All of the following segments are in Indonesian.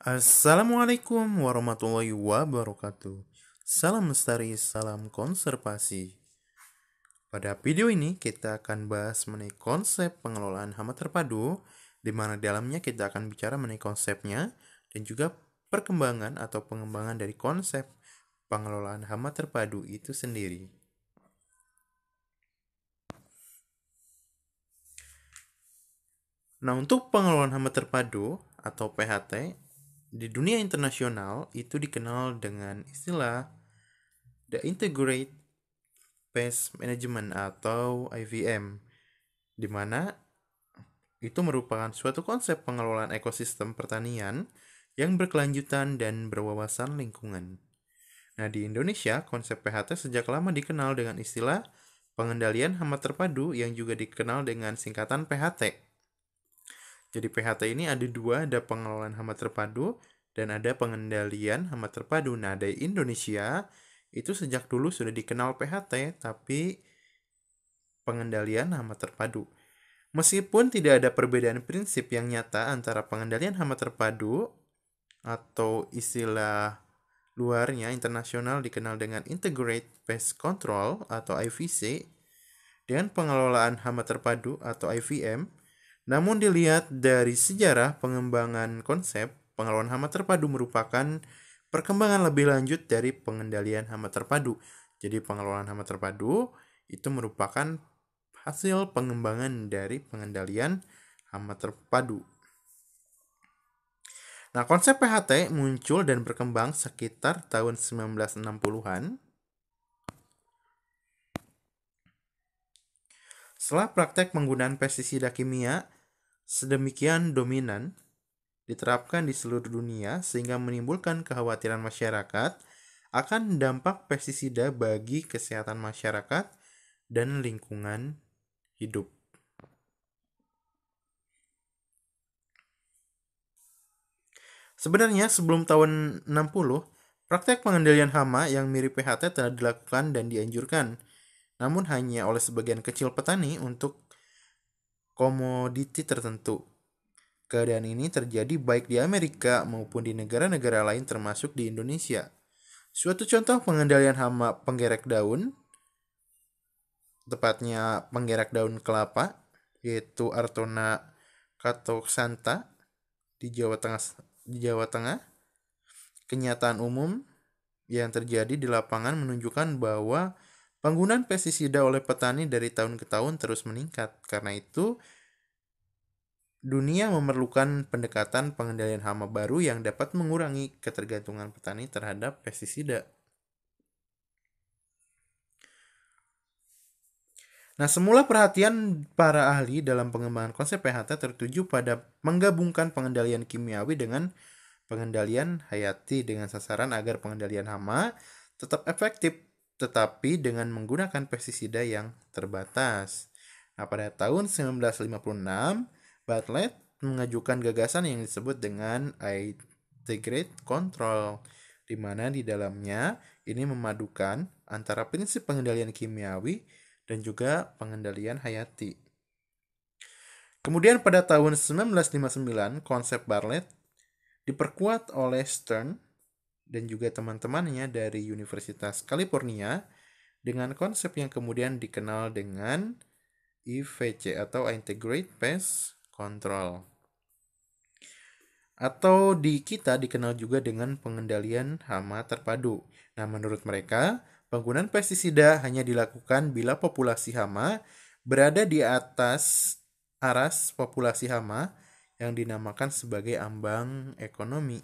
Assalamualaikum warahmatullahi wabarakatuh. Salam lestari, salam konservasi. Pada video ini kita akan bahas mengenai konsep pengelolaan hama terpadu, di mana dalamnya kita akan bicara mengenai konsepnya dan juga perkembangan atau pengembangan dari konsep pengelolaan hama terpadu itu sendiri. Nah, untuk pengelolaan hama terpadu atau PHT di dunia internasional itu dikenal dengan istilah The Integrated Pest Management atau IVM, di mana itu merupakan suatu konsep pengelolaan ekosistem pertanian yang berkelanjutan dan berwawasan lingkungan. Nah, di Indonesia, konsep PHT sejak lama dikenal dengan istilah pengendalian hama terpadu yang juga dikenal dengan singkatan PHT. Jadi PHT ini ada dua, ada pengelolaan hama terpadu dan ada pengendalian hama terpadu. Nah, di Indonesia itu sejak dulu sudah dikenal PHT, tapi pengendalian hama terpadu. Meskipun tidak ada perbedaan prinsip yang nyata antara pengendalian hama terpadu atau istilah luarnya internasional dikenal dengan Integrated Pest Control atau IPC dengan pengelolaan hama terpadu atau IVM, namun dilihat dari sejarah pengembangan konsep, pengelolaan hama terpadu merupakan perkembangan lebih lanjut dari pengendalian hama terpadu. Jadi pengelolaan hama terpadu itu merupakan hasil pengembangan dari pengendalian hama terpadu. Nah, konsep PHT muncul dan berkembang sekitar tahun 1960-an. Setelah praktek penggunaan pestisida kimia sedemikian dominan diterapkan di seluruh dunia sehingga menimbulkan kekhawatiran masyarakat akan dampak pestisida bagi kesehatan masyarakat dan lingkungan hidup. Sebenarnya sebelum tahun 60, praktek pengendalian hama yang mirip PHT telah dilakukan dan dianjurkan, namun hanya oleh sebagian kecil petani untuk komoditi tertentu. Keadaan ini terjadi baik di Amerika maupun di negara-negara lain termasuk di Indonesia. Suatu contoh pengendalian hama penggerek daun, tepatnya penggerak daun kelapa, yaitu Artona catoxantha di Jawa Tengah. Kenyataan umum yang terjadi di lapangan menunjukkan bahwa penggunaan pestisida oleh petani dari tahun ke tahun terus meningkat. Karena itu, dunia memerlukan pendekatan pengendalian hama baru yang dapat mengurangi ketergantungan petani terhadap pestisida. Nah, semula perhatian para ahli dalam pengembangan konsep PHT tertuju pada menggabungkan pengendalian kimiawi dengan pengendalian hayati dengan sasaran agar pengendalian hama tetap efektif, tetapi dengan menggunakan pestisida yang terbatas. Nah, pada tahun 1956, Bartlett mengajukan gagasan yang disebut dengan integrated control, di mana di dalamnya ini memadukan antara prinsip pengendalian kimiawi dan juga pengendalian hayati. Kemudian pada tahun 1959, konsep Bartlett diperkuat oleh Stern dan juga teman-temannya dari Universitas California dengan konsep yang kemudian dikenal dengan IPC atau Integrated Pest Control. Atau di kita dikenal juga dengan pengendalian hama terpadu. Nah, menurut mereka, penggunaan pestisida hanya dilakukan bila populasi hama berada di atas aras populasi hama yang dinamakan sebagai ambang ekonomi.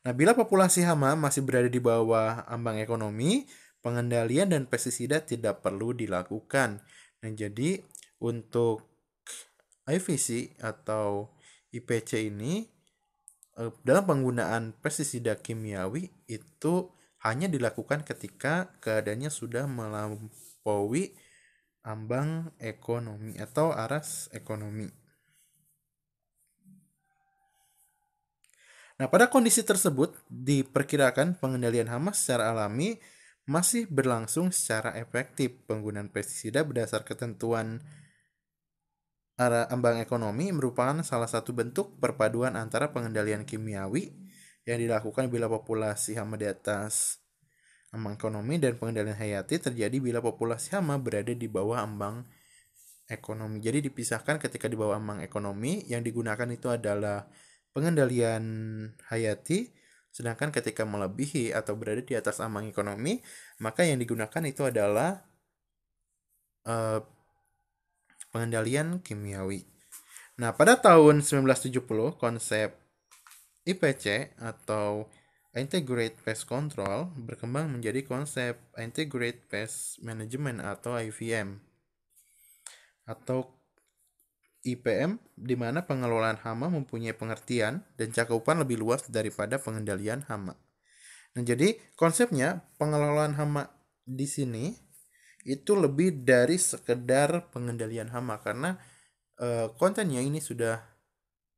Nah, bila populasi hama masih berada di bawah ambang ekonomi, pengendalian dan pestisida tidak perlu dilakukan. Nah, jadi untuk IPC atau IPC ini dalam penggunaan pestisida kimiawi itu hanya dilakukan ketika keadaannya sudah melampaui ambang ekonomi atau aras ekonomi. Nah, pada kondisi tersebut diperkirakan pengendalian hama secara alami masih berlangsung secara efektif. Penggunaan pestisida berdasar ketentuan ambang ekonomi merupakan salah satu bentuk perpaduan antara pengendalian kimiawi yang dilakukan bila populasi hama di atas ambang ekonomi dan pengendalian hayati terjadi bila populasi hama berada di bawah ambang ekonomi. Jadi dipisahkan ketika di bawah ambang ekonomi yang digunakan itu adalah pengendalian hayati, sedangkan ketika melebihi atau berada di atas ambang ekonomi, maka yang digunakan itu adalah pengendalian kimiawi. Nah, pada tahun 1970 konsep IPC atau Integrated Pest Control berkembang menjadi konsep Integrated Pest Management atau IPM atau IPM di mana pengelolaan hama mempunyai pengertian dan cakupan lebih luas daripada pengendalian hama. Nah, jadi konsepnya pengelolaan hama di sini itu lebih dari sekedar pengendalian hama karena kontennya ini sudah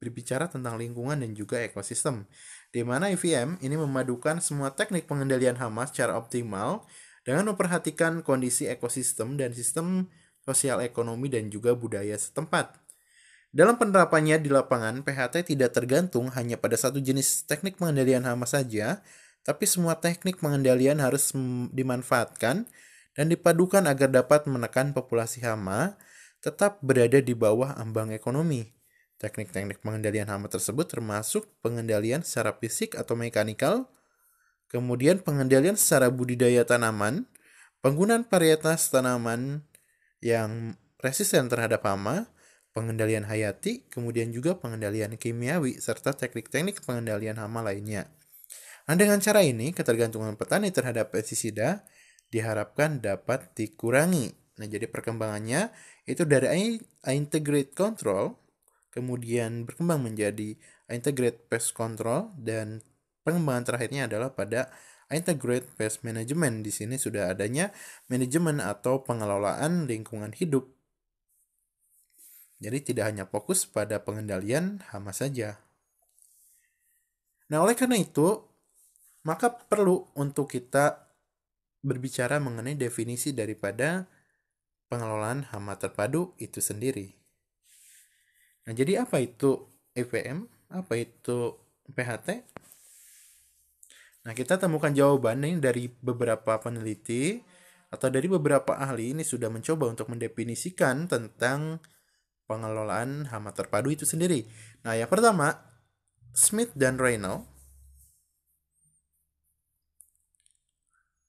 berbicara tentang lingkungan dan juga ekosistem, di mana IVM ini memadukan semua teknik pengendalian hama secara optimal dengan memperhatikan kondisi ekosistem dan sistem sosial ekonomi dan juga budaya setempat. Dalam penerapannya di lapangan, PHT tidak tergantung hanya pada satu jenis teknik pengendalian hama saja, tapi semua teknik pengendalian harus dimanfaatkan dan dipadukan agar dapat menekan populasi hama tetap berada di bawah ambang ekonomi. Teknik-teknik pengendalian hama tersebut termasuk pengendalian secara fisik atau mekanikal, kemudian pengendalian secara budidaya tanaman, penggunaan varietas tanaman yang resisten terhadap hama, pengendalian hayati, kemudian juga pengendalian kimiawi, serta teknik-teknik pengendalian hama lainnya. Nah, dengan cara ini, ketergantungan petani terhadap pestisida diharapkan dapat dikurangi. Nah, jadi perkembangannya itu dari integrated control, kemudian berkembang menjadi integrated pest control, dan pengembangan terakhirnya adalah pada integrated pest management. Di sini sudah adanya manajemen atau pengelolaan lingkungan hidup. Jadi tidak hanya fokus pada pengendalian hama saja. Nah, oleh karena itu, maka perlu untuk kita berbicara mengenai definisi daripada pengelolaan hama terpadu itu sendiri. Nah, jadi apa itu IPM? Apa itu PHT? Nah, kita temukan jawaban ini dari beberapa peneliti atau dari beberapa ahli ini sudah mencoba untuk mendefinisikan tentang pengelolaan hama terpadu itu sendiri. Nah, yang pertama, Smith dan Reynolds.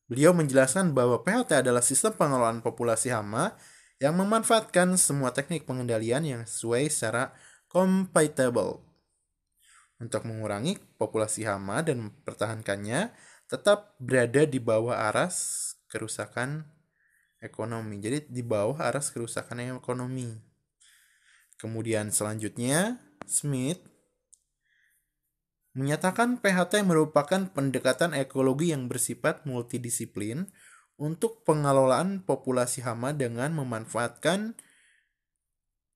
Beliau menjelaskan bahwa PHT adalah sistem pengelolaan populasi hama yang memanfaatkan semua teknik pengendalian yang sesuai secara compatible untuk mengurangi populasi hama dan mempertahankannya tetap berada di bawah aras kerusakan ekonomi. Jadi di bawah aras kerusakan ekonomi. Kemudian selanjutnya, Smith menyatakan PHT merupakan pendekatan ekologi yang bersifat multidisiplin untuk pengelolaan populasi hama dengan memanfaatkan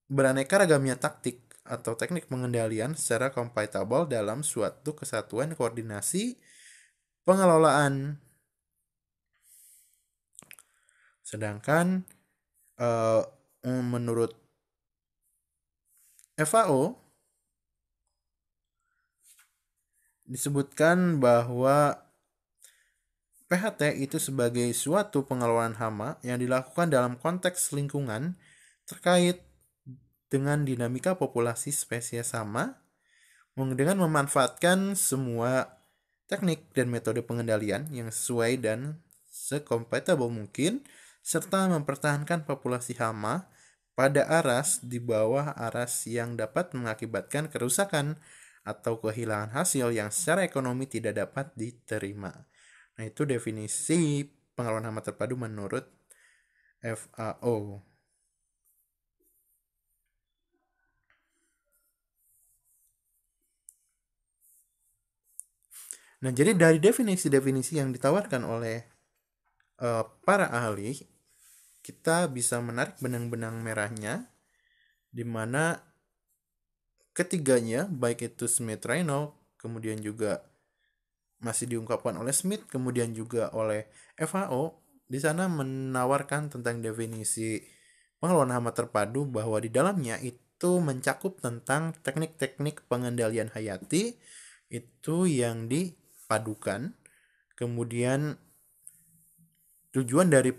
beraneka ragamnya taktik atau teknik pengendalian secara compatible dalam suatu kesatuan koordinasi pengelolaan. Sedangkan menurut FAO disebutkan bahwa PHT itu sebagai suatu pengelolaan hama yang dilakukan dalam konteks lingkungan terkait dengan dinamika populasi spesies hama dengan memanfaatkan semua teknik dan metode pengendalian yang sesuai dan sekompatibel mungkin serta mempertahankan populasi hama pada aras di bawah aras yang dapat mengakibatkan kerusakan atau kehilangan hasil yang secara ekonomi tidak dapat diterima. Nah, itu definisi pengelolaan hama terpadu menurut FAO. Nah, jadi dari definisi-definisi yang ditawarkan oleh para ahli, kita bisa menarik benang-benang merahnya, di mana ketiganya, baik itu Smith Reynolds, kemudian juga masih diungkapkan oleh Smith, kemudian juga oleh FAO, di sana menawarkan tentang definisi pengelolaan hama terpadu bahwa di dalamnya itu mencakup tentang teknik-teknik pengendalian hayati itu yang dipadukan. Kemudian tujuan dari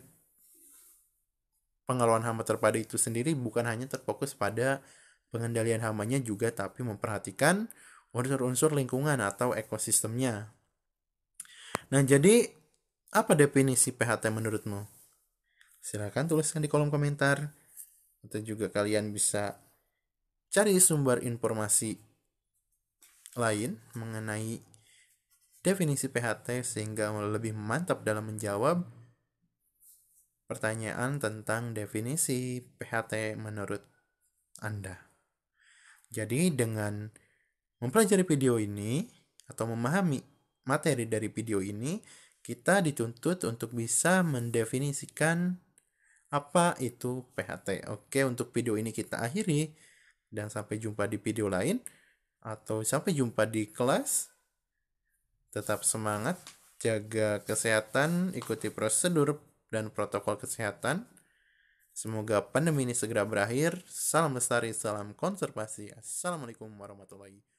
pengelolaan hama terpadu itu sendiri bukan hanya terfokus pada pengendalian hamanya juga, tapi memperhatikan unsur-unsur lingkungan atau ekosistemnya. Nah, jadi apa definisi PHT menurutmu? Silakan tuliskan di kolom komentar. Atau juga kalian bisa cari sumber informasi lain mengenai definisi PHT sehingga lebih mantap dalam menjawab pertanyaan tentang definisi PHT menurut Anda. Jadi dengan mempelajari video ini atau memahami materi dari video ini, kita dituntut untuk bisa mendefinisikan apa itu PHT. Oke, untuk video ini kita akhiri dan sampai jumpa di video lain atau sampai jumpa di kelas. Tetap semangat, jaga kesehatan, ikuti prosedur dan protokol kesehatan. Semoga pandemi ini segera berakhir. Salam lestari, salam konservasi. Assalamualaikum warahmatullahi wabarakatuh.